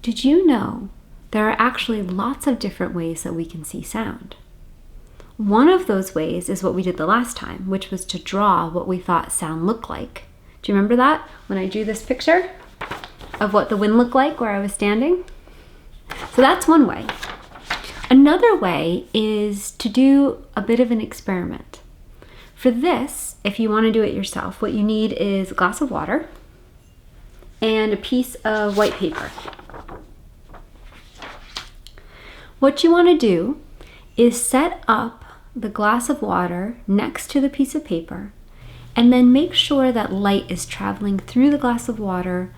Did you know there are actually lots of different ways that we can see sound? One of those ways is what we did the last time, which was to draw what we thought sound looked like. Do you remember that when I drew this picture of what the wind looked like where I was standing? So that's one way. Another way is to do a bit of an experiment. For this, if you want to do it yourself, what you need is a glass of water and a piece of white paper. What you want to do is set up the glass of water next to the piece of paper and then make sure that light is traveling through the glass of water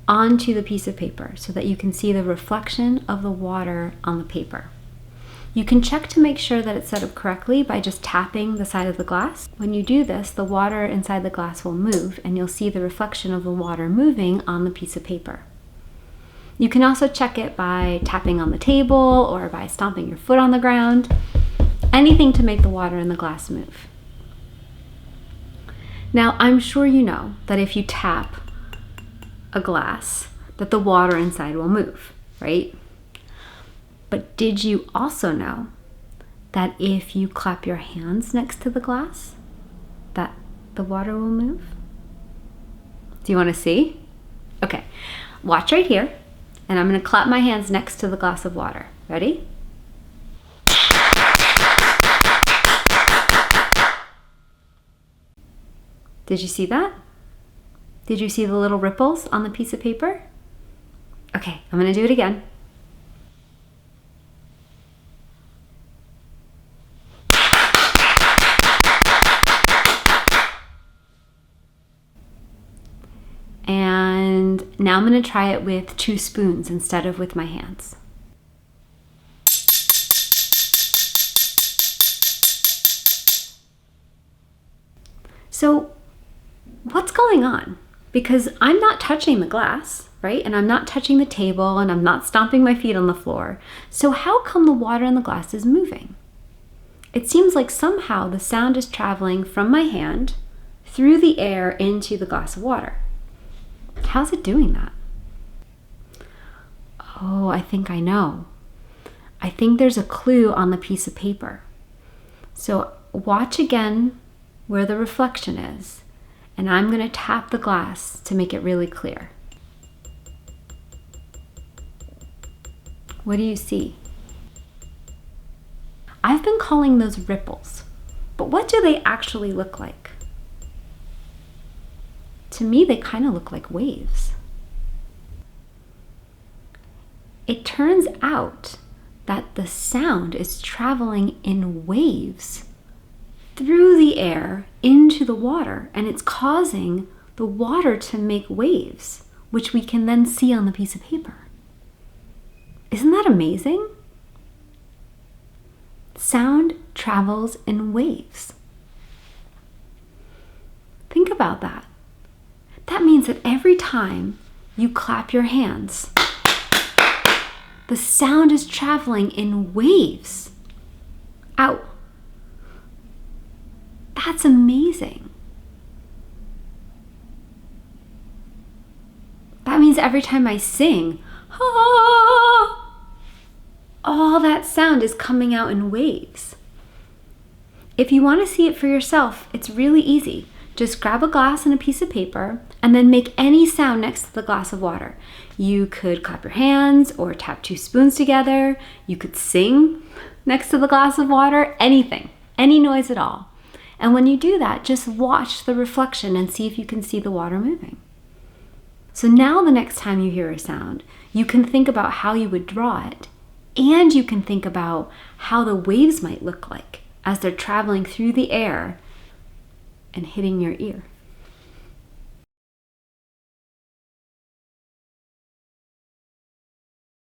onto the piece of paper so that you can see the reflection of the water on the paper. You can check to make sure that it's set up correctly by just tapping the side of the glass. When you do this, the water inside the glass will move and you'll see the reflection of the water moving on the piece of paper. You can also check it by tapping on the table or by stomping your foot on the ground, anything to make the water in the glass move. Now, I'm sure you know that if you tap a glass, that the water inside will move, right? But did you also know that if you clap your hands next to the glass, that the water will move? Do you want to see? Okay, watch right here, and I'm going to clap my hands next to the glass of water. Ready? Did you see that? Did you see the little ripples on the piece of paper? Okay, I'm going to do it again. And now I'm going to try it with 2 spoons instead of with my hands. So what's going on? Because I'm not touching the glass, right? And I'm not touching the table and I'm not stomping my feet on the floor. So how come the water in the glass is moving? It seems like somehow the sound is traveling from my hand through the air into the glass of water. How's it doing that? Oh, I think I know. I think there's a clue on the piece of paper. So watch again where the reflection is, and I'm going to tap the glass to make it really clear. What do you see? I've been calling those ripples, but what do they actually look like? To me, they kind of look like waves. It turns out that the sound is traveling in waves through the air into the water, and it's causing the water to make waves, which we can then see on the piece of paper. Isn't that amazing? Sound travels in waves. Think about that. That means that every time you clap your hands, the sound is traveling in waves out. That's amazing. That means every time I sing, all that sound is coming out in waves. If you want to see it for yourself, it's really easy. Just grab a glass and a piece of paper and then make any sound next to the glass of water. You could clap your hands or tap 2 spoons together. You could sing next to the glass of water, anything, any noise at all. And when you do that, just watch the reflection and see if you can see the water moving. So now the next time you hear a sound, you can think about how you would draw it, and you can think about how the waves might look like as they're traveling through the air and hitting your ear.